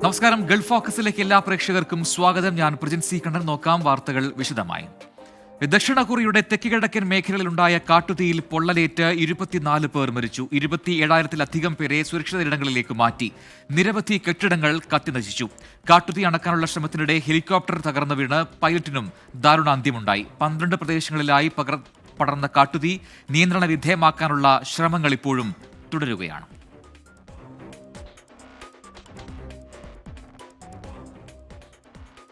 നമസ്കാരം. ഗൾഫ് ഫോക്കസിലേക്ക് എല്ലാ പ്രേക്ഷകർക്കും സ്വാഗതം. ഞാൻ പ്രജിൻസി കണ്ണൻ. നോക്കാം വാർത്തകൾ വിശദമായി. ദക്ഷിണ കൊറിയയുടെ തെക്ക് കിഴക്കൻ മേഖലയിലുണ്ടായ കാട്ടുതീയിൽ പൊള്ളലേറ്റ് 24 പേർ മരിച്ചു. 27,000-ലധികം പേരെ സുരക്ഷിത ഇടങ്ങളിലേക്ക് മാറ്റി. നിരവധി കെട്ടിടങ്ങൾ കത്തിനശിച്ചു. കാട്ടുതീ അണക്കാനുള്ള ശ്രമത്തിനിടെ ഹെലികോപ്റ്റർ തകർന്നു വീണ് പൈലറ്റിനും ദാരുണാന്ത്യമുണ്ടായി. 12 പ്രദേശങ്ങളിലായി പടർന്ന കാട്ടുതീ നിയന്ത്രണ വിധേയമാക്കാനുള്ള ശ്രമങ്ങൾ ഇപ്പോഴും തുടരുകയാണ്.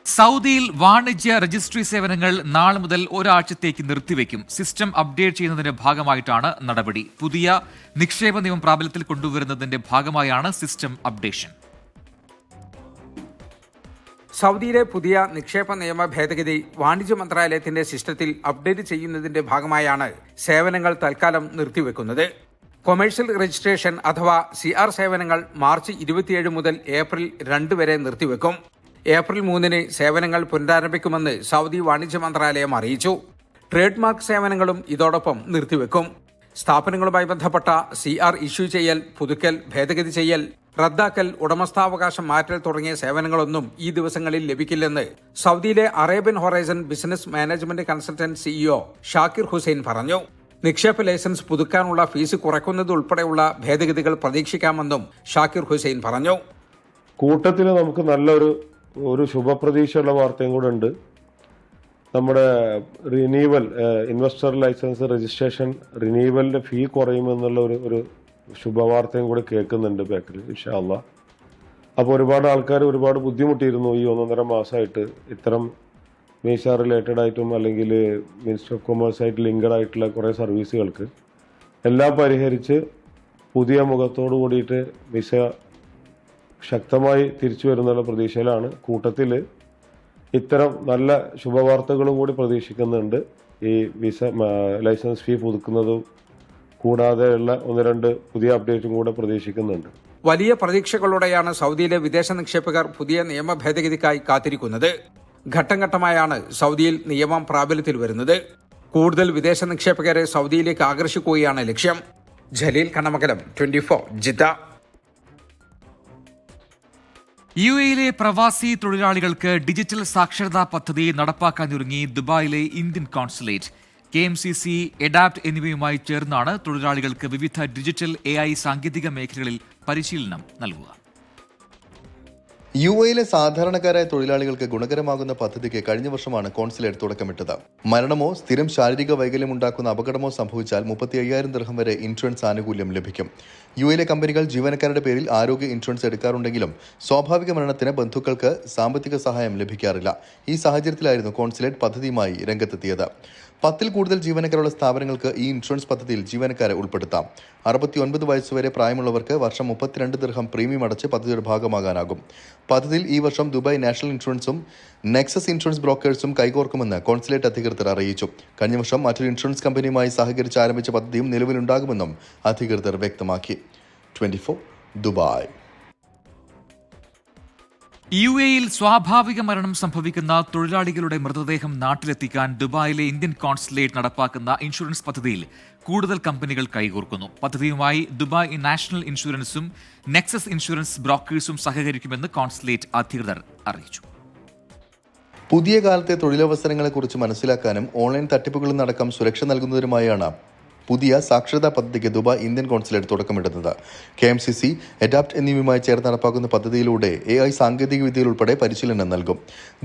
സൗദിയിൽ വാണിജ്യ രജിസ്ട്രി സേവനങ്ങൾ നാളെ മുതൽ ഒരാഴ്ചത്തേക്ക് നിർത്തിവെക്കും. സിസ്റ്റം അപ്ഡേറ്റ് ചെയ്യുന്നതിന്റെ ഭാഗമായിട്ടാണ് നടപടി. പുതിയ നിക്ഷേപ നിയമം പ്രാബല്യത്തിൽ കൊണ്ടുവരുന്നതിന്റെ ഭാഗമായാണ് സിസ്റ്റം അപ്ഡേഷൻ. സൗദിയിലെ പുതിയ നിക്ഷേപ നിയമ ഭേദഗതി വാണിജ്യ മന്ത്രാലയത്തിന്റെ സിസ്റ്റത്തിൽ അപ്ഡേറ്റ് ചെയ്യുന്നതിന്റെ ഭാഗമായാണ് സേവനങ്ങൾ തൽക്കാലം നിർത്തിവെക്കുന്നത്. കൊമേഴ്ഷ്യൽ രജിസ്ട്രേഷൻ അഥവാ CR സേവനങ്ങൾ മാർച്ച് 27 മുതൽ ഏപ്രിൽ 2 വരെ നിർത്തിവെക്കും. ഏപ്രിൽ 3 സേവനങ്ങൾ പുനരാരംഭിക്കുമെന്ന് സൗദി വാണിജ്യ മന്ത്രാലയം അറിയിച്ചു. ട്രേഡ് മാർക്ക് സേവനങ്ങളും ഇതോടൊപ്പം നിർത്തിവെക്കും. സ്ഥാപനങ്ങളുമായി ബന്ധപ്പെട്ട CR ഇഷ്യൂ ചെയ്യൽ, പുതുക്കൽ, ഭേദഗതി ചെയ്യൽ, റദ്ദാക്കൽ, ഉടമസ്ഥാവകാശം മാറ്റൽ തുടങ്ങിയ സേവനങ്ങളൊന്നും ഈ ദിവസങ്ങളിൽ ലഭിക്കില്ലെന്ന് സൗദിയിലെ Arabian horizon business management consultant CEO Shakir Hussain പറഞ്ഞു. നിക്ഷേപ ലൈസൻസ് പുതുക്കാനുള്ള ഫീസ് കുറയ്ക്കുന്നതുൾപ്പെടെയുള്ള ഭേദഗതികൾ പ്രതീക്ഷിക്കാമെന്നും ഷാക്കിർ ഹുസൈൻ പറഞ്ഞു. കൂട്ടത്തിൽ നമുക്ക് നല്ലൊരു ശുഭപ്രതീക്ഷയുള്ള വാർത്തയും കൂടെ ഉണ്ട്. നമ്മുടെ റിന്യൂവൽ ഇൻവെസ്റ്റർ ലൈസൻസ് രജിസ്ട്രേഷൻ റിന്യൂവലിന്റെ ഫീ കുറയുമെന്നുള്ള ഒരു ശുഭവാർത്തയും കൂടെ കേൾക്കുന്നുണ്ട് ബാക്കിൽ, ഇൻഷാ അല്ലാഹ്. അപ്പോൾ ഒരുപാട് ആൾക്കാർ ഒരുപാട് ബുദ്ധിമുട്ടിയിരുന്നു ഈ 1.5 മാസമായിട്ട് ഇത്തരം മീസ റിലേറ്റഡ് ആയിട്ടും അല്ലെങ്കിൽ മിനിസ്റ്റർ ഓഫ് കൊമേഴ്സ് ആയിട്ട് ലിങ്കഡ് ആയിട്ടുള്ള കുറേ സർവീസുകൾക്ക് എല്ലാം പരിഹരിച്ച് പുതിയ മുഖത്തോടു കൂടിയിട്ട് മിസ ശക്തമായി തിരിച്ചു വരുന്നുള്ള പ്രതീക്ഷയിലാണ്. കൂട്ടത്തിൽ ഇത്തരം നല്ല ശുഭവാർത്തകളും കൂടി പ്രതീക്ഷിക്കുന്നുണ്ട്. ഈ വിസ ലൈസൻസ് ഫീ പുതുക്കുന്നതും കൂടാതെയുള്ള 1-2 പുതിയ അപ്ഡേറ്റും കൂടെ പ്രതീക്ഷിക്കുന്നുണ്ട്. വലിയ പ്രതീക്ഷകളോടെയാണ് സൗദിയിലെ വിദേശ നിക്ഷേപകർ പുതിയ നിയമ ഭേദഗതിക്കായി കാത്തിരിക്കുന്നത്. ഘട്ടം ഘട്ടമായാണ് സൗദിയിൽ നിയമം പ്രാബല്യത്തിൽ വരുന്നത്. കൂടുതൽ വിദേശ നിക്ഷേപകരെ സൗദിയിലേക്ക് ആകർഷിക്കുകയാണ് ലക്ഷ്യം. ജലീൽ കണ്ണമംഗലം, 24 ജിദ്ദ. UAE-യിലെ പ്രവാസി തൊഴിലാളികൾക്ക് ഡിജിറ്റൽ സാക്ഷരതാ പദ്ധതി നടപ്പാക്കാനൊരുങ്ങി ദുബായിലെ ഇന്ത്യൻ കോൺസുലേറ്റ്. KMCC, എഡാപ്റ്റ് എന്നിവയുമായി ചേർന്നാണ് തൊഴിലാളികൾക്ക് വിവിധ ഡിജിറ്റൽ AI സാങ്കേതിക മേഖലകളിൽ പരിശീലനം നൽകുക. UAE-ലെ സാധാരണക്കാരായ തൊഴിലാളികൾക്ക് ഗുണകരമാകുന്ന പദ്ധതിക്ക് കഴിഞ്ഞ വർഷമാണ് കോൺസുലേറ്റ് തുടക്കമിട്ടത്. മരണമോ സ്ഥിരം ശാരീരിക വൈകല്യമുണ്ടാക്കുന്ന അപകടമോ സംഭവിച്ചാൽ 35,000 ദിർഹം വരെ ഇൻഷുറൻസ് ആനുകൂല്യം ലഭിക്കും. UAE-ലെ കമ്പനികൾ ജീവനക്കാരുടെ പേരിൽ ആരോഗ്യ ഇൻഷുറൻസ് എടുക്കാറുണ്ടെങ്കിലും സ്വാഭാവിക മരണത്തിന് ബന്ധുക്കൾക്ക് സാമ്പത്തിക സഹായം ലഭിക്കാറില്ല. ഈ സാഹചര്യത്തിലായിരുന്നു കോൺസുലേറ്റ് പദ്ധതിയുമായി രംഗത്തെത്തിയത്. 10-ൽ കൂടുതൽ ജീവനക്കാരുള്ള സ്ഥാപനങ്ങൾക്ക് ഈ ഇൻഷുറൻസ് പദ്ധതിയിൽ ജീവനക്കാരെ ഉൾപ്പെടുത്താം. 69 വയസ്സുവരെ പ്രായമുള്ളവർക്ക് വർഷം 32 ദിർഹം പ്രീമിയം അടച്ച് പദ്ധതിയുടെ ഭാഗമാകാനാകും. പദ്ധതിയിൽ ഈ വർഷം ദുബായ് നാഷണൽ ഇൻഷുറൻസും നെക്സസ് ഇൻഷുറൻസ് ബ്രോക്കേഴ്സും കൈകോർക്കുമെന്ന് കോൺസുലേറ്റ് അധികൃതർ അറിയിച്ചു. കഴിഞ്ഞ വർഷം മറ്റൊരു ഇൻഷുറൻസ് കമ്പനിയുമായി സഹകരിച്ച് ആരംഭിച്ച പദ്ധതിയും നിലവിലുണ്ടാകുമെന്നും അധികൃതർ വ്യക്തമാക്കി. 24 ദുബായ്. UAE-യിൽ സ്വാഭാവിക മരണം സംഭവിക്കുന്ന തൊഴിലാളികളുടെ മൃതദേഹം നാട്ടിലെത്തിക്കാൻ ദുബായിലെ ഇന്ത്യൻ കോൺസുലേറ്റ് നടപ്പാക്കുന്ന ഇൻഷുറൻസ് പദ്ധതിയിൽ കൂടുതൽ കമ്പനികൾ കൈകോർക്കുന്നു. പദ്ധതിയുമായി ദുബായ് നാഷണൽ ഇൻഷുറൻസും നെക്സസ് ഇൻഷുറൻസ് ബ്രോക്കേഴ്സും സഹകരിക്കുമെന്ന് കോൺസുലേറ്റ് അധികൃതർ അറിയിച്ചു. പുതിയ കാലത്തെ തൊഴിലവസരങ്ങളെക്കുറിച്ച് മനസ്സിലാക്കാനും ഓൺലൈൻ തട്ടിപ്പുകളിൽ സുരക്ഷ നൽകുന്നതിനുമായാണ് പുതിയ സാക്ഷരതാ പദ്ധതിക്ക് ദുബായ് ഇന്ത്യൻ കോൺസുലേറ്റ് തുടക്കമിടുന്നത്. KMCC, എഡാപ്റ്റ് എന്നിവയുമായി ചേർന്ന് നടപ്പാക്കുന്ന പദ്ധതിയിലൂടെ AI സാങ്കേതിക വിദ്യയിൽ ഉൾപ്പെടെ പരിശീലനം നൽകും.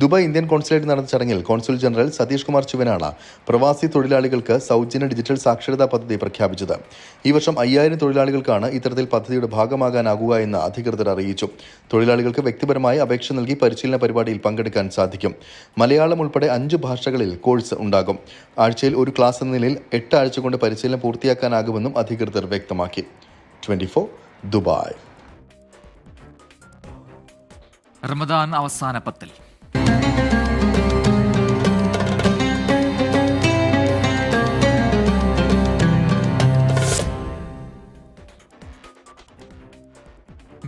ദുബായ് ഇന്ത്യൻ കോൺസുലേറ്റ് നടന്ന ചടങ്ങിൽ കോൺസുൽ ജനറൽ സതീഷ് കുമാർ ശിവനാണ് പ്രവാസി തൊഴിലാളികൾക്ക് സൗജന്യ ഡിജിറ്റൽ സാക്ഷരതാ പദ്ധതി പ്രഖ്യാപിച്ചത്. ഈ വർഷം 5,000 തൊഴിലാളികൾക്കാണ് ഇത്തരത്തിൽ പദ്ധതിയുടെ ഭാഗമാകാനാകുക എന്ന് അധികൃതർ അറിയിച്ചു. തൊഴിലാളികൾക്ക് വ്യക്തിപരമായി അപേക്ഷ നൽകി പരിശീലന പരിപാടിയിൽ പങ്കെടുക്കാൻ സാധിക്കും. മലയാളം ഉൾപ്പെടെ 5 ഭാഷകളിൽ കോഴ്സ് ഉണ്ടാകും. ആഴ്ചയിൽ ഒരു ക്ലാസ് എന്ന നിലയിൽ 8 ആഴ്ച കൊണ്ട് പരിശീലനം പൂർത്തിയാക്കാനാകുമെന്നും അധികൃതർ വ്യക്തമാക്കി. 24 ദുബായ്. റമദാൻ അവസാന പത്തിൽ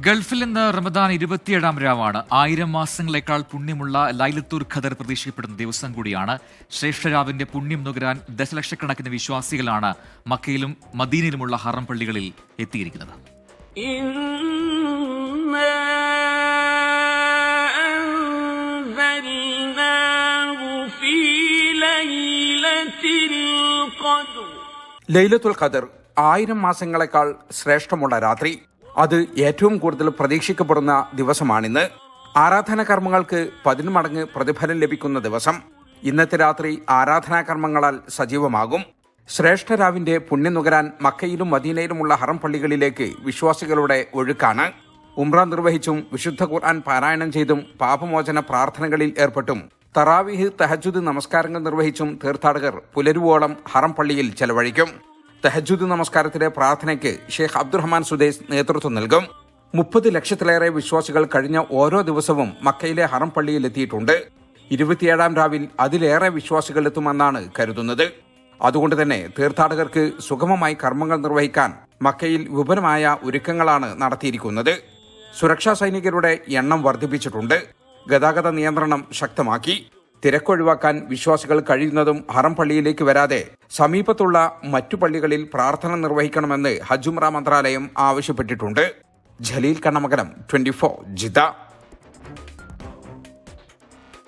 ഗൾഫിൽ നിന്ന് റമദാൻ 27-ാം രാവാണ്. 1000 മാസങ്ങളെക്കാൾ പുണ്യമുള്ള ലൈലത്തുൽ ഖദർ പ്രതീക്ഷിക്കപ്പെടുന്ന ദിവസം കൂടിയാണ്. ശ്രേഷ്ഠരാവിന്റെ പുണ്യം നുകരാൻ ദശലക്ഷക്കണക്കിന് വിശ്വാസികളാണ് മക്കയിലും മദീനയിലുമുള്ള ഹറം പള്ളികളിൽ എത്തിയിരിക്കുന്നത്. ലൈലത്തുൽ ഖദർ 1000 മാസങ്ങളെക്കാൾ ശ്രേഷ്ഠമുള്ള രാത്രി. അത് ഏറ്റവും കൂടുതൽ പ്രതീക്ഷിക്കപ്പെടുന്ന ദിവസമാണിന്ന്. ആരാധനാ കർമ്മങ്ങൾക്ക് 10 മടങ്ങ് പ്രതിഫലം ലഭിക്കുന്ന ദിവസം. ഇന്നത്തെ രാത്രി ആരാധനാകർമ്മങ്ങളാൽ സജീവമാകും. ശ്രേഷ്ഠരാവിന്റെ പുണ്യം നുകരാൻ മക്കയിലും മദീനയിലുമുള്ള ഹറം പള്ളികളിലേക്ക് വിശ്വാസികളുടെ ഒഴുക്കാണ്. ഉംറ നിർവഹിച്ചും വിശുദ്ധ ഖുർആൻ പാരായണം ചെയ്തും പാപമോചന പ്രാർത്ഥനകളിൽ ഏർപ്പെട്ടും തറാവീഹ് തഹജ്ജുദ് നമസ്കാരങ്ങൾ നിർവഹിച്ചും തീർത്ഥാടകർ പുലരുവോളം ഹറം പള്ളിയിൽ ചെലവഴിക്കും. തഹജ്ജുദ് നമസ്കാരത്തിലെ പ്രാർത്ഥനയ്ക്ക് ഷെയ്ഖ് അബ്ദുറഹ്മാൻ സുദൈസ് നേതൃത്വം നൽകും. 30 ലക്ഷത്തിലേറെ വിശ്വാസികൾ കഴിഞ്ഞ ഓരോ ദിവസവും മക്കയിലെ ഹറം പള്ളിയിൽ എത്തിയിട്ടുണ്ട്. 27-ാം രാവിൽ അതിലേറെ വിശ്വാസികൾ എത്തുമെന്നാണ് കരുതുന്നത്. അതുകൊണ്ട് തന്നെ തീർത്ഥാടകർക്ക് സുഗമമായി കർമ്മങ്ങൾ നിർവഹിക്കാൻ മക്കയിൽ വിപുലമായ ഒരുക്കങ്ങളാണ് നടത്തിയിരിക്കുന്നത്. സുരക്ഷാ സൈനികരുടെ എണ്ണം വർദ്ധിപ്പിച്ചിട്ടുണ്ട്. ഗതാഗത നിയന്ത്രണം ശക്തമാക്കി. തിരക്കൊഴിവാക്കാൻ വിശ്വാസികൾ കഴിയുന്നതും ഹറം പള്ളിയിലേക്ക് വരാതെ സമീപത്തുള്ള മറ്റു പള്ളികളിൽ പ്രാർത്ഥന നിർവഹിക്കണമെന്ന് ഹജ്ജ് ഉംറ മന്ത്രാലയം ആവശ്യപ്പെട്ടിട്ടുണ്ട്. ജലീൽ കണ്ണമകലം, 24 ജിദ്ദ.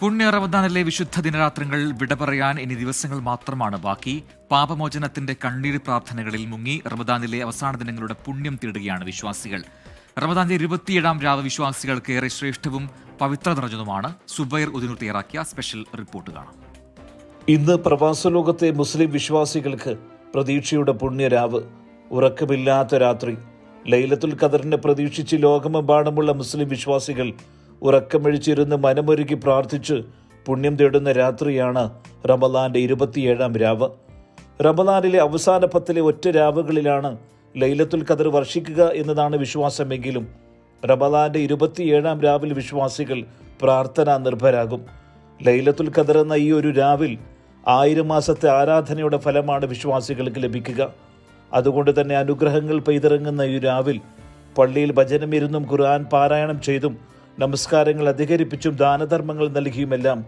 പുണ്യ റമദാനിലെ വിശുദ്ധ ദിനരാത്രങ്ങൾ വിട പറയാൻ ഇനി ദിവസങ്ങൾ മാത്രമാണ് ബാക്കി. പാപമോചനത്തിന്റെ കണ്ണീർ പ്രാർത്ഥനകളിൽ മുങ്ങി റമദാനിലെ അവസാന ദിനങ്ങളുടെ പുണ്യം തേടുകയാണ് വിശ്വാസികൾ. റമദാന്റെ 27-ാം രാവ് വിശ്വാസികൾക്ക് ഏറെ ശ്രേഷ്ഠവും പവിത്ര നിറഞ്ഞതുമാണ്. സുബൈർ ഉദിനൂർ തയ്യാറാക്കിയ സ്പെഷ്യൽ റിപ്പോർട്ട് കാണാം. ഇന്ന് പ്രവാസലോകത്തെ മുസ്ലിം വിശ്വാസികൾക്ക് പ്രതീക്ഷയുടെ പുണ്യരാവ്, ഉറക്കമില്ലാത്ത രാത്രി. ലൈലത്തുൽ ഖദറിനെ പ്രതീക്ഷിച്ച് ലോകമെമ്പാടുമുള്ള മുസ്ലിം വിശ്വാസികൾ ഉറക്കമഴിച്ചിരുന്ന് മനമൊരുക്കി പ്രാർത്ഥിച്ച് പുണ്യം തേടുന്ന രാത്രിയാണ് റമദാന്റെ 27-ാം രാവ്. റമദാനിലെ അവസാന 10 ഒറ്റ രാവുകളിലാണ് ലൈലത്തുൽ ഖദർ വർഷിക്കുക എന്നതാണ് വിശ്വാസമെങ്കിലും റമദാന്റെ 27-ാം രാവിൽ വിശ്വാസികൾ പ്രാർത്ഥനാ നിർഭരാകും. ലൈലത്തുൽ ഖദർ എന്ന ഈ ഒരു രാവിൽ 1000 മാസത്തെ ആരാധനയുടെ ഫലമാണ് വിശ്വാസികൾക്ക് ലഭിക്കുക. അതുകൊണ്ട് തന്നെ അനുഗ്രഹങ്ങൾ പെയ്തിറങ്ങുന്ന ഈ രാവിൽ പള്ളിയിൽ ഭജനമിരുന്നും ഖുർആൻ പാരായണം ചെയ്തും നമസ്കാരങ്ങൾ അധികരിപ്പിച്ചും ദാനധർമ്മങ്ങൾ നൽകിയുമെല്ലാം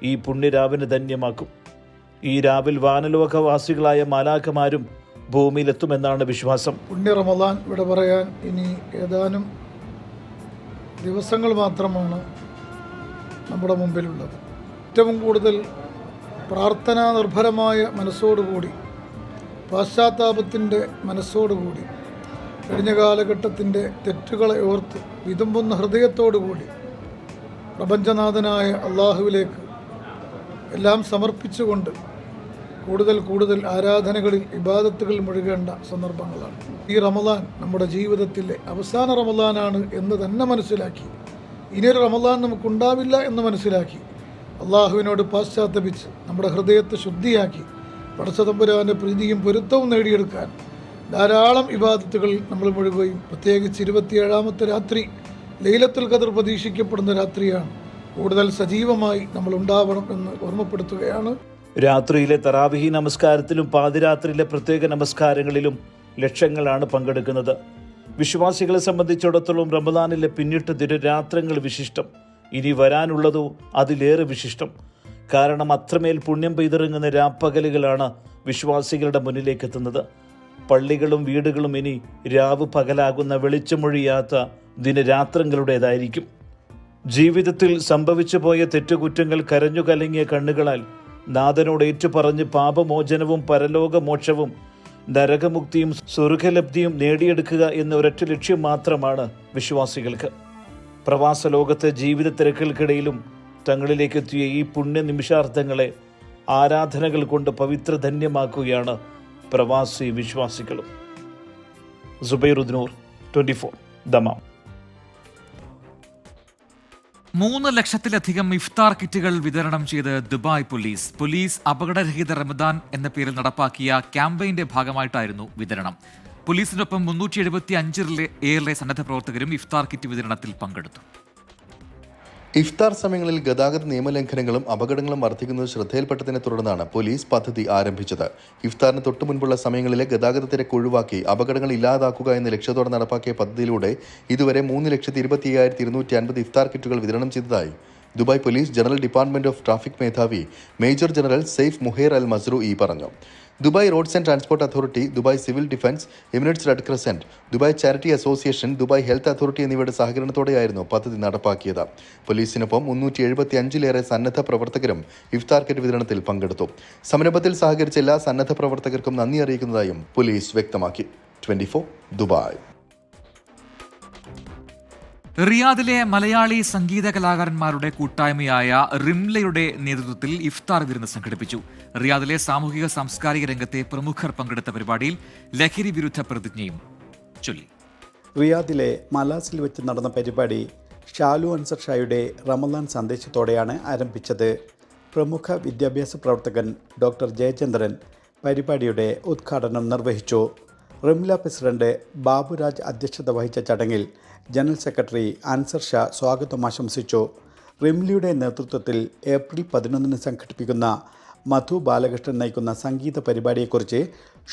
ഈ പുണ്യരാവിനെ ധന്യമാക്കും. ഈ രാവിൽ വാനലോകവാസികളായ മാലാഖമാരും ഭൂമിയിലെത്തുമെന്നാണ് വിശ്വാസം. പുണ്യ റമദാൻ ഇവിടെ പറയാൻ ഇനി ഏതാനും ദിവസങ്ങൾ മാത്രമാണ് നമ്മുടെ മുമ്പിലുള്ളത്. ഏറ്റവും കൂടുതൽ പ്രാർത്ഥനാ നിർഭരമായ മനസ്സോടുകൂടി, പാശ്ചാത്താപത്തിൻ്റെ മനസ്സോടുകൂടി, കഴിഞ്ഞ കാലഘട്ടത്തിൻ്റെ തെറ്റുകളെ ഓർത്ത് വിതുമ്പുന്ന ഹൃദയത്തോടുകൂടി പ്രപഞ്ചനാഥനായ അള്ളാഹുവിലേക്ക് എല്ലാം സമർപ്പിച്ചുകൊണ്ട് കൂടുതൽ ആരാധനകളിൽ ഇബാദത്തുകളിൽ മുഴുകേണ്ട സന്ദർഭങ്ങളാണ്. ഈ റമദാൻ നമ്മുടെ ജീവിതത്തിലെ അവസാന റമദാനാണ് എന്ന് തന്നെ മനസ്സിലാക്കി, ഇനിയൊരു റമദാൻ നമുക്കുണ്ടാവില്ല എന്ന് മനസ്സിലാക്കി അള്ളാഹുവിനോട് പാശ്ചാത്തപിച്ച് നമ്മുടെ ഹൃദയത്തെ ശുദ്ധിയാക്കി പടച്ചതമ്പുരാൻ്റെ പ്രീതിയും പൊരുത്തവും നേടിയെടുക്കാൻ ധാരാളം ഇബാദത്തുകൾ നമ്മൾ മുഴുകുകയും, പ്രത്യേകിച്ച് 27-ാമത്തെ രാത്രി ലൈലത്തുൽ ഖദർ പ്രതീക്ഷിക്കപ്പെടുന്ന രാത്രിയാണ്. കൂടുതൽ സജീവമായി നമ്മൾ ഉണ്ടാവണം എന്ന് ഓർമ്മപ്പെടുത്തുകയാണ്. രാത്രിയിലെ തറാവിഹി നമസ്കാരത്തിലും പാതിരാത്രിയിലെ പ്രത്യേക നമസ്കാരങ്ങളിലും ലക്ഷങ്ങളാണ് പങ്കെടുക്കുന്നത്. വിശ്വാസികളെ സംബന്ധിച്ചിടത്തോളം റമദാനിലെ പിന്നിട്ട് ദിനരാത്രങ്ങൾ വിശിഷ്ടം, ഇനി വരാനുള്ളതോ അതിലേറെ വിശിഷ്ടം. കാരണം അത്രമേൽ പുണ്യം പെയ്തിറങ്ങുന്ന രാപ്പകലുകളാണ് വിശ്വാസികളുടെ മുന്നിലേക്ക് എത്തുന്നത്. പള്ളികളും വീടുകളും ഇനി രാവ് പകലാകുന്ന വെളിച്ചമൊഴിയാത്ത ദിനരാത്രങ്ങളുടേതായിരിക്കും. ജീവിതത്തിൽ സംഭവിച്ചു പോയ തെറ്റുകുറ്റങ്ങൾ കരഞ്ഞു കലങ്ങിയ കണ്ണുകളാൽ നാഥനോട് ഏറ്റുപറഞ്ഞ് പാപമോചനവും പരലോകമോക്ഷവും നരകമുക്തിയും സ്വർഗലബ്ധിയും നേടിയെടുക്കുക എന്ന ഒരൊറ്റ ലക്ഷ്യം മാത്രമാണ് വിശ്വാസികൾക്ക്. പ്രവാസ ലോകത്തെ ജീവിത തിരക്കുകൾക്കിടയിലും തങ്ങളിലേക്കെത്തിയ ഈ പുണ്യ നിമിഷാർത്ഥങ്ങളെ ആരാധനകൾ കൊണ്ട് പവിത്രധന്യമാക്കുകയാണ് പ്രവാസി വിശ്വാസികളും. സുബൈർ ഉദ്നൂർ, 24 ദമാം. 3 ലക്ഷത്തിലധികം ഇഫ്താർ കിറ്റുകൾ വിതരണം ചെയ്ത് ദുബായ് പോലീസ് അപകടരഹിത റമദാൻ എന്ന പേരിൽ നടപ്പാക്കിയ ക്യാമ്പയിന്റെ ഭാഗമായിട്ടായിരുന്നു വിതരണം. പോലീസിനൊപ്പം 375 സന്നദ്ധ പ്രവർത്തകരും ഇഫ്താർ കിറ്റ് വിതരണത്തിൽ പങ്കെടുത്തു. ഇഫ്താർ സമയങ്ങളിൽ ഗതാഗത നിയമലംഘനങ്ങളും അപകടങ്ങളും വർദ്ധിക്കുന്നത് ശ്രദ്ധയിൽപ്പെട്ടതിനെ തുടർന്നാണ് പോലീസ് പദ്ധതി ആരംഭിച്ചത്. ഇഫ്താറിന് തൊട്ടു മുൻപുള്ള സമയങ്ങളിലെ ഗതാഗത തിരക്ക് ഒഴിവാക്കി അപകടങ്ങൾ ഇല്ലാതാക്കുക എന്ന ലക്ഷ്യത്തോടെ നടപ്പാക്കിയ പദ്ധതിയിലൂടെ ഇതുവരെ 3,25,250 ഇഫ്താർ കിറ്റുകൾ വിതരണം ചെയ്തതായി Dubai police general department of traffic മേധാവി major general Saif Muhair Al Mazrouei പറഞ്ഞു. Dubai roads and transport authority, Dubai civil defence, Emirates red crescent, Dubai charity association, Dubai health authority എന്നിവയുടെ സഹകരണത്തോടെയായിരുന്നു പദ്ധതി നടപ്പാക്കിയത്. പോലീസിനൊപ്പം 375-ലേറെ സന്നദ്ധ പ്രവർത്തകരും ഇഫ്താർ കിറ്റ് വിതരണത്തിൽ പങ്കെടുത്തു. സംരംഭത്തിൽ സഹകരിച്ച എല്ലാ സന്നദ്ധ പ്രവർത്തകർക്കും നന്ദി അറിയിക്കുന്നതായും പോലീസ് വ്യക്തമാക്കി. 24 ദുബായ്. റിയാദിലെ മലയാളി സംഗീത കലാകാരന്മാരുടെ കൂട്ടായ്മയായ റിംലയുടെ നേതൃത്വത്തിൽ ഇഫ്താർ വിരുന്ന് സംഘടിപ്പിച്ചു. റിയാദിലെ സാമൂഹിക സാംസ്കാരിക രംഗത്തെ പ്രമുഖർ പങ്കെടുത്ത പരിപാടിയിൽ ലഹരി വിരുദ്ധ പ്രതിജ്ഞയും ചൊല്ലി. റിയാദിലെ മലാസിൽ വെച്ച് നടന്ന പരിപാടി ഷാലു അൻസർ ഷായുടെ റമദാൻ സന്ദേശത്തോടെയാണ് ആരംഭിച്ചത്. പ്രമുഖ വിദ്യാഭ്യാസ പ്രവർത്തകൻ ഡോക്ടർ ജയചന്ദ്രൻ പരിപാടിയുടെ ഉദ്ഘാടനം നിർവഹിച്ചു. റിംല പ്രസിഡന്റ് ബാബുരാജ് അധ്യക്ഷത വഹിച്ച ചടങ്ങിൽ ജനറൽ സെക്രട്ടറി അൻസർ ഷാ സ്വാഗതം ആശംസിച്ചു. റിംലിയുടെ നേതൃത്വത്തിൽ ഏപ്രിൽ 11 സംഘടിപ്പിക്കുന്ന മധു ബാലകൃഷ്ണൻ നയിക്കുന്ന സംഗീത പരിപാടിയെക്കുറിച്ച്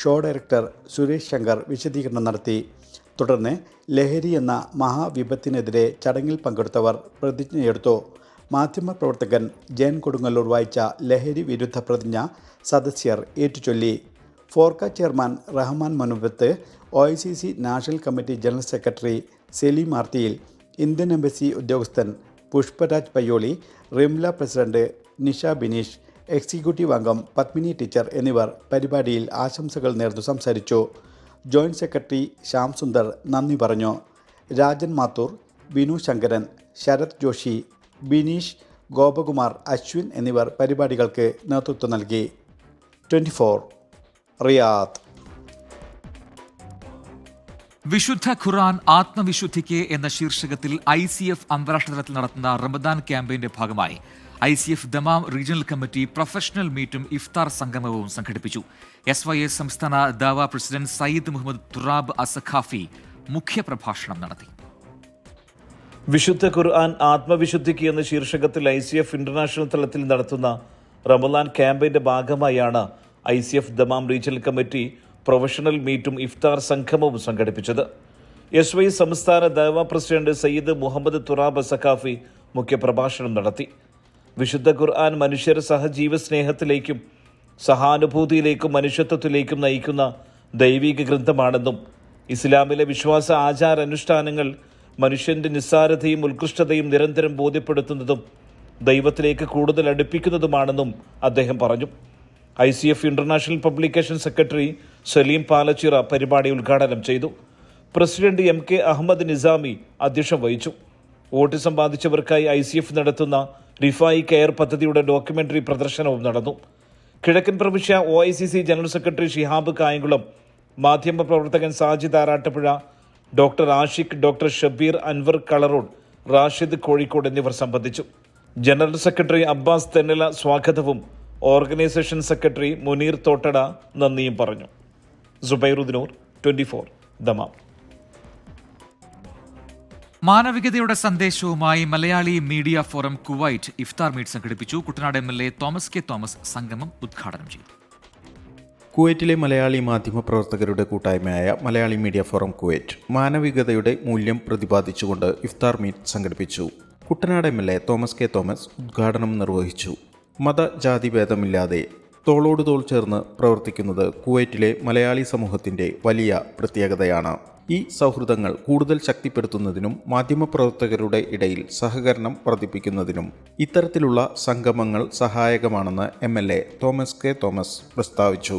ഷോ ഡയറക്ടർ സുരേഷ് ശങ്കർ വിശദീകരണം നടത്തി. തുടർന്ന് ലഹരി എന്ന മഹാവിപത്തിനെതിരെ ചടങ്ങിൽ പങ്കെടുത്തവർ പ്രതിജ്ഞയെടുത്തു. മാധ്യമപ്രവർത്തകൻ ജയൻ കൊടുങ്ങല്ലൂർ വായിച്ച ലഹരി വിരുദ്ധ പ്രതിജ്ഞ സദസ്യർ ഏറ്റുചൊല്ലി. Forka chairman Rahman Manubath, OICC national committee general secretary Saleem Arthiyil, Indian embassy ഉദ്യോഗസ്ഥൻ പുഷ്പരാജ് പയ്യോളി, റിംല പ്രസിഡന്റ് നിഷ ബിനീഷ്, എക്സിക്യൂട്ടീവ് അംഗം പത്മിനി ടീച്ചർ എന്നിവർ പരിപാടിയിൽ ആശംസകൾ നേർന്നു സംസാരിച്ചു. ജോയിന്റ് സെക്രട്ടറി ശ്യാം സുന്ദർ നന്ദി പറഞ്ഞു. രാജൻ മാത്തൂർ, ബിനു ശങ്കരൻ, ശരത് ജോഷി, ബിനീഷ്, ഗോപകുമാർ, അശ്വിൻ എന്നിവർ പരിപാടികൾക്ക് നേതൃത്വം നൽകി. 24 റിയാദ്. വിശുദ്ധ ഖുർആൻ ആത്മവിശുദ്ധിക്ക് എന്ന ശീർഷകത്തിൽ ICF അന്താരാഷ്ട്ര തലത്തിൽ നടത്തുന്ന റമദാൻ ക്യാമ്പയിന്റെ ഭാഗമായി ICF Dammam regional committee professional മീറ്റും ഇഫ്താർ സംഗമവും സംഘടിപ്പിച്ചു. SYS സംസ്ഥാന ദാവ പ്രസിഡന്റ് സയ്യിദ് മുഹമ്മദ് തുറാബ് അസഖാഫി മുഖ്യപ്രഭാഷണം നടത്തി. വിശുദ്ധ ഖുർആൻ ആത്മവിശുദ്ധിക്ക് എന്ന ശീർഷകത്തിൽ ICF ഇന്റർനാഷണൽ തലത്തിൽ നടത്തുന്ന റമദാൻ ക്യാമ്പയിന്റെ ഭാഗമായാണ് ICF Dammam regional committee professional മീറ്റും ഇഫ്താർ സംഗമവും സംഘടിപ്പിച്ചത്. SYS സംസ്ഥാന ദഅവ പ്രസിഡന്റ് സയ്യിദ് മുഹമ്മദ് തുറാബ് സഖാഫി മുഖ്യപ്രഭാഷണം നടത്തി. വിശുദ്ധ ഖുർആൻ മനുഷ്യർ സഹജീവ സ്നേഹത്തിലേക്കും സഹാനുഭൂതിയിലേക്കും മനുഷ്യത്വത്തിലേക്കും നയിക്കുന്ന ദൈവിക ഗ്രന്ഥമാണെന്നും ഇസ്ലാമിലെ വിശ്വാസ ആചാര അനുഷ്ഠാനങ്ങൾ മനുഷ്യന്റെ നിസ്സാരതയും ഉത്കൃഷ്ടതയും നിരന്തരം ബോധ്യപ്പെടുത്തുന്നതും ദൈവത്തിലേക്ക് കൂടുതൽ അടുപ്പിക്കുന്നതുമാണെന്നും അദ്ദേഹം പറഞ്ഞു. ICF international publication secretary Saleem Palachira പരിപാടി ഉദ്ഘാടനം ചെയ്തു. പ്രസിഡന്റ് MK അഹമ്മദ് നിസാമി അധ്യക്ഷം വഹിച്ചു. ഓട്ടിസം ബാധിച്ചവർക്കായി ICF നടത്തുന്ന റിഫായി കെയർ പദ്ധതിയുടെ ഡോക്യുമെന്ററി പ്രദർശനവും നടന്നു. കിഴക്കൻ പ്രവിശ്യ OICC general secretary Shihab Kayamkulam, മാധ്യമപ്രവർത്തകൻ സാജിദ് ആറാട്ടുപുഴ, ഡോക്ടർ ആഷിഖ്, ഡോക്ടർ ഷബീർ, അൻവർ കളറോഡ്, റാഷിദ് കോഴിക്കോട് എന്നിവർ സംബന്ധിച്ചു. ജനറൽ സെക്രട്ടറി അബ്ബാസ് തെന്നല സ്വാഗതവും ഓർഗനൈസേഷൻ സെക്രട്ടറി മുനീർ തോട്ടട നന്ദിയും പറഞ്ഞു. സുബൈറുദ്ദീനൂർ, 24 ദമാം. മാനവികതയുടെ സന്ദേശവുമായി മലയാളി മീഡിയ ഫോറം കുവൈറ്റ് ഇഫ്താർ മീറ്റ് സംഘടിപ്പിച്ചു. Kuttanad MLA Thomas K Thomas സംഗമം ഉദ്ഘാടനം ചെയ്തു. കുവൈറ്റിലെ മലയാളി മാധ്യമപ്രവർത്തകരുടെ കൂട്ടായ്മയായ മലയാളി മീഡിയ ഫോറം കുവൈറ്റ് മാനവികതയുടെ മൂല്യം പ്രതിപാദിച്ചുകൊണ്ട് ഇഫ്താർ മീറ്റ് സംഘടിപ്പിച്ചു. Kuttanad MLA Thomas K Thomas ഉദ്ഘാടനം നിർവഹിച്ചു. മതജാതി ഭേദമില്ലാതെ തോളോട് തോൾ ചേർന്ന് പ്രവർത്തിക്കുന്നത് കുവൈറ്റിലെ മലയാളി സമൂഹത്തിൻ്റെ വലിയ പ്രത്യേകതയാണ്. ഈ സൗഹൃദങ്ങൾ കൂടുതൽ ശക്തിപ്പെടുത്തുന്നതിനും മാധ്യമപ്രവർത്തകരുടെ ഇടയിൽ സഹകരണം വർദ്ധിപ്പിക്കുന്നതിനും ഇത്തരത്തിലുള്ള സംഗമങ്ങൾ സഹായകമാണെന്ന് MLA തോമസ് കെ തോമസ് പ്രസ്താവിച്ചു.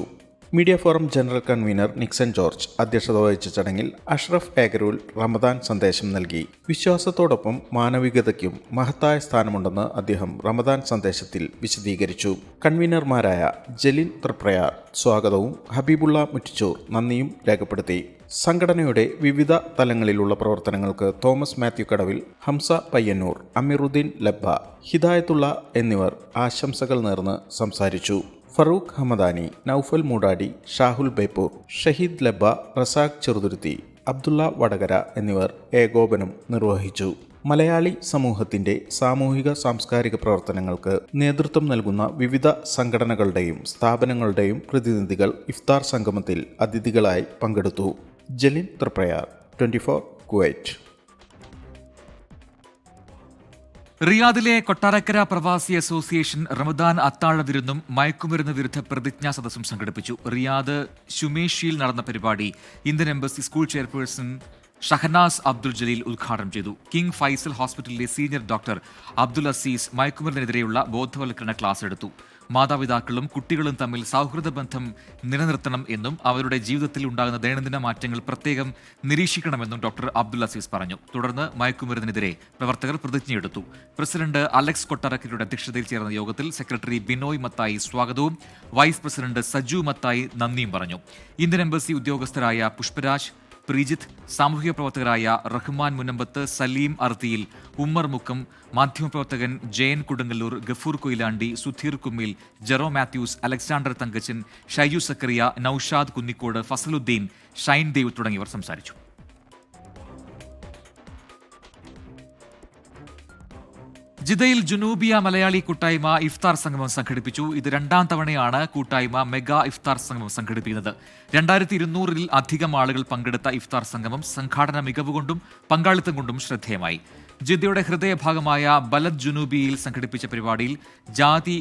Media forum general convener Nixon George അധ്യക്ഷത വഹിച്ച ചടങ്ങിൽ അഷ്റഫ് ഏഗരൂൽ റമദാൻ സന്ദേശം നൽകി. വിശ്വാസത്തോടൊപ്പം മാനവികതയ്ക്കും മഹത്തായ സ്ഥാനമുണ്ടെന്ന് അദ്ദേഹം റമദാൻ സന്ദേശത്തിൽ വിശദീകരിച്ചു. കൺവീനർമാരായ ജലിൻ തൃപ്രയാർ സ്വാഗതവും ഹബീബുള്ള മുറ്റിച്ചൂർ നന്ദിയും രേഖപ്പെടുത്തി. സംഘടനയുടെ വിവിധ തലങ്ങളിലുള്ള പ്രവർത്തനങ്ങൾക്ക് തോമസ് മാത്യു കടവിൽ, ഹംസ പയ്യന്നൂർ, അമീറുദ്ദീൻ ലബ്ബ, ഹിദായത്തുള്ള എന്നിവർ ആശംസകൾ നേർന്ന് സംസാരിച്ചു. ഫറൂഖ് ഹമദാനി, നൌഫൽ മൂടാടി, ഷാഹുൽ ബേപ്പൂർ, ഷഹീദ് ലബ്ബ, റസാഖ് ചെറുതുരുത്തി, അബ്ദുള്ള വടകര എന്നിവർ ഏകോപനം നിർവഹിച്ചു. മലയാളി സമൂഹത്തിന്റെ സാമൂഹിക സാംസ്കാരിക പ്രവർത്തനങ്ങൾക്ക് നേതൃത്വം നൽകുന്ന വിവിധ സംഘടനകളുടെയും സ്ഥാപനങ്ങളുടെയും പ്രതിനിധികൾ ഇഫ്താർ സംഗമത്തിൽ അതിഥികളായി പങ്കെടുത്തു. ജലിൻ തൃപ്രയാർ, 24 കുവൈറ്റ്. റിയാദിലെ കൊട്ടാരക്കര പ്രവാസി അസോസിയേഷൻ റമദാൻ അത്താഴ വിരുന്നും മയക്കുമരുന്ന് വിരുദ്ധ പ്രതിജ്ഞാ സദസ്സും സംഘടിപ്പിച്ചു. റിയാദ് ശുമേഷിയിൽ നടന്ന പരിപാടി Indian embassy school chairperson Shahnaz Abdul Jaleel ഉദ്ഘാടനം ചെയ്തു. കിങ് ഫൈസൽ ഹോസ്പിറ്റലിലെ സീനിയർ ഡോക്ടർ അബ്ദുൽ അസീസ് മയക്കുമരുന്നിനെതിരെയുള്ള ബോധവൽക്കരണ ക്ലാസ് എടുത്തു. മാതാപിതാക്കളും കുട്ടികളും തമ്മിൽ സൗഹൃദ ബന്ധം നിലനിർത്തണം എന്നും അവരുടെ ജീവിതത്തിൽ ഉണ്ടാകുന്ന ദൈനംദിന മാറ്റങ്ങൾ പ്രത്യേകം നിരീക്ഷിക്കണമെന്നും ഡോക്ടർ അബ്ദുൽ അസീസ് പറഞ്ഞു. തുടർന്ന് മയക്കുമരുന്നിനെതിരെ പ്രവർത്തകർ പ്രതിജ്ഞയെടുത്തു. പ്രസിഡന്റ് അലക്സ് കൊട്ടാരക്കരയുടെ അധ്യക്ഷതയിൽ ചേർന്ന യോഗത്തിൽ സെക്രട്ടറി ബിനോയ് മത്തായി സ്വാഗതവും വൈസ് പ്രസിഡന്റ് സജു മത്തായി നന്ദിയും പറഞ്ഞു. ഇന്ത്യൻ എംബസി ഉദ്യോഗസ്ഥരായ പുഷ്പരാജ്, പ്രീജിത്ത്, സാമൂഹിക പ്രവർത്തകരായ റഹ്മാൻ മുനമ്പത്ത്, സലീം അർത്തിയിൽ, ഉമ്മർ മുക്കം, മാധ്യമപ്രവർത്തകൻ ജയൻ കൊടുങ്ങല്ലൂർ, ഗഫൂർ കൊയിലാണ്ടി, സുധീർ കുമ്മിൽ, ജെറോ മാത്യൂസ്, അലക്സാണ്ടർ തങ്കച്ചൻ, ഷൈജു സക്കറിയ, നൌഷാദ് കുന്നിക്കോട്, ഫസലുദ്ദീൻ, ഷൈൻ ദേവ് തുടങ്ങിയവർ സംസാരിച്ചു. ജിദ്ദയിൽ ജുനൂബിയ മലയാളി കൂട്ടായ്മ ഇഫ്താർ സംഗമം സംഘടിപ്പിച്ചു. ഇത് രണ്ടാം തവണയാണ് കൂട്ടായ്മ മെഗാ ഇഫ്താർ സംഗമം സംഘടിപ്പിക്കുന്നത്. 2200-ൽ അധികം ആളുകൾ പങ്കെടുത്ത ഇഫ്താർ സംഗമം സംഘാടന മികവ് കൊണ്ടും പങ്കാളിത്തം കൊണ്ടും ശ്രദ്ധേയമായി. ജിദ്ദയുടെ ഹൃദയഭാഗമായ ബലദ് ജുനൂബിയിൽ സംഘടിപ്പിച്ച പരിപാടിയിൽ ജാതി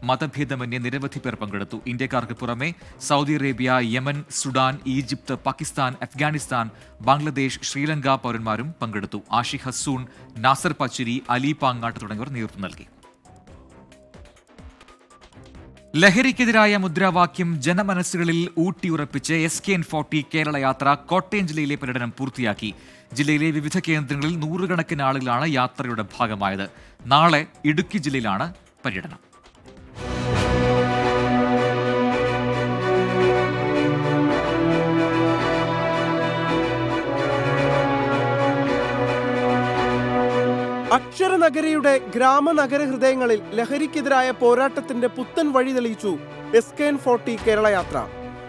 മതഭേദമന്യേ നിരവധി പേർ പങ്കെടുത്തു. ഇന്ത്യക്കാർക്ക് പുറമെ Saudi Arabia, Yemen, Sudan, Egypt, Pakistan, Afghanistan, Bangladesh, Sri Lanka പൗരന്മാരും പങ്കെടുത്തു. ആഷിഖ് ഹസൂൺ, നാസർ പച്ചുരി, അലി പാങ്ങാട്ട് തുടങ്ങിയവർ നേതൃത്വം നൽകി. ലഹരിക്കെതിരായ മുദ്രാവാക്യം ജനമനസ്സുകളിൽ ഊട്ടിയുറപ്പിച്ച് SKN40 കേരള യാത്ര കോട്ടയം ജില്ലയിലെ പര്യടനം പൂർത്തിയാക്കി. ജില്ലയിലെ വിവിധ കേന്ദ്രങ്ങളിൽ നൂറുകണക്കിന് ആളുകളാണ് യാത്രയുടെ ഭാഗമായത്. നാളെ ഇടുക്കി ജില്ലയിലാണ് പര്യടനം. അക്ഷരനഗരിയുടെ ഗ്രാമനഗര ഹൃദയങ്ങളിൽ ലഹരിക്കെതിരായ പോരാട്ടത്തിന്റെ പുത്തൻ വഴി തെളിയിച്ചു SKN40 കേരള യാത്ര.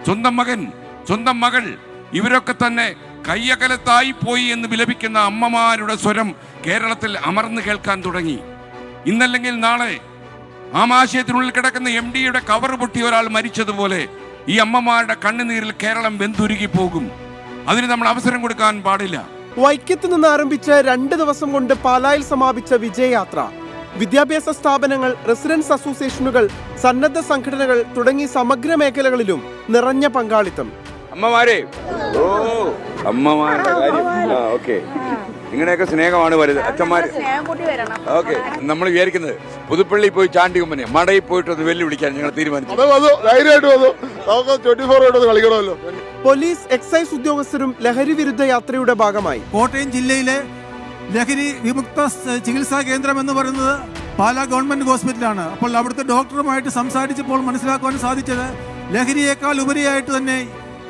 സ്വന്തം മകൻ, സ്വന്തം മകൾ, ഇവരൊക്കെ തന്നെ കയ്യകലത്തായി പോയി എന്ന് വിലപിക്കുന്ന അമ്മമാരുടെ സ്വരം കേരളത്തിൽ അമർന്നു കേൾക്കാൻ തുടങ്ങി. ഇന്നല്ലെങ്കിൽ നാളെ ആമാശയത്തിനുള്ളിൽ കിടക്കുന്ന MDയുടെ കവർ പൊട്ടി ഒരാൾ മരിച്ചതുപോലെ ഈ അമ്മമാരുടെ കണ്ണുനീരിൽ കേരളം വെന്തുരുകി പോകും. അതിന് നമ്മൾ അവസരം കൊടുക്കാൻ പാടില്ല. വൈക്കത്ത് നിന്ന് ആരംഭിച്ച് 2 ദിവസം കൊണ്ട് പാലായിൽ സമാപിച്ച വിജയയാത്ര വിദ്യാഭ്യാസ സ്ഥാപനങ്ങൾ, റെസിഡൻസ് അസോസിയേഷനുകൾ, സന്നദ്ധ സംഘടനകൾ തുടങ്ങി സമഗ്ര മേഖലകളിലും നിറഞ്ഞ പങ്കാളിത്തം. അമ്മമാരെ, അമ്മമാരുടെ കാര്യം ഓക്കെ, നിങ്ങളുടെയൊക്കെ സ്നേഹമാണ് വലുത്. അച്ഛന്മാർ ഓക്കെ. നമ്മൾ വിചാരിക്കുന്നത് പുതുപ്പള്ളി പോയി ചാണ്ടി കുമ്പനെ മടയിൽ പോയിട്ടൊന്ന് വെല്ലുവിളിക്കാൻ ഞങ്ങൾ തീരുമാനിച്ചു. കളിക്കണമല്ലോ. പോലീസ്, എക്സൈസ് ഉദ്യോഗസ്ഥരും ലഹരി വിരുദ്ധ യാത്രയുടെ ഭാഗമായി. കോട്ടയം ജില്ലയിലെ ലഹരി വിമുക്ത ചികിത്സാ കേന്ദ്രം എന്ന് പറയുന്നത് പാലാ ഗവൺമെന്റ് ഹോസ്പിറ്റലാണ്. അപ്പോൾ അവിടുത്തെ ഡോക്ടറുമായിട്ട് സംസാരിച്ചപ്പോൾ മനസ്സിലാക്കുവാൻ സാധിച്ചത് ലഹരിയേക്കാൾ ഉപരിയായിട്ട് തന്നെ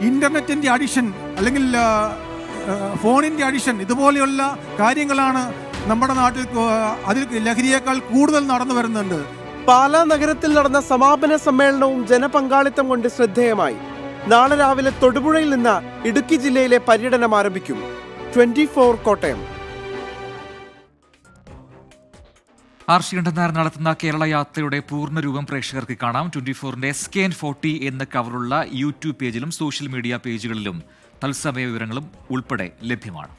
ഇന്റർനെറ്റിന്റെ അഡിഷൻ അല്ലെങ്കിൽ ഫോണിന്റെ അഡിഷൻ, ഇതുപോലെയുള്ള കാര്യങ്ങളാണ് നമ്മുടെ നാട്ടിൽ അതിൽ ലഹരിയേക്കാൾ കൂടുതൽ നടന്നു വരുന്നുണ്ട്. പാലാ നഗരത്തിൽ നടന്ന സമാപന സമ്മേളനവും ജനപങ്കാളിത്തം കൊണ്ട് ശ്രദ്ധേയമായി. നാളെ രാവിലെ തൊടുപുഴയിൽ നിന്ന് ഇടുക്കി ജില്ലയിലെ പര്യടനം ആരംഭിക്കും. 24 കോട്ടയം. ശ്രീകണ്ഠൻ നായർ നടത്തുന്ന കേരള യാത്രയുടെ പൂർണ്ണരൂപം പ്രേക്ഷകർക്ക് കാണാം. 24ന്റെ SKN40 എന്ന കവറുള്ള യൂട്യൂബ് പേജിലും സോഷ്യൽ മീഡിയ പേജുകളിലും തത്സമയ വിവരങ്ങളും ഉൾപ്പെടെ ലഭ്യമാണ്.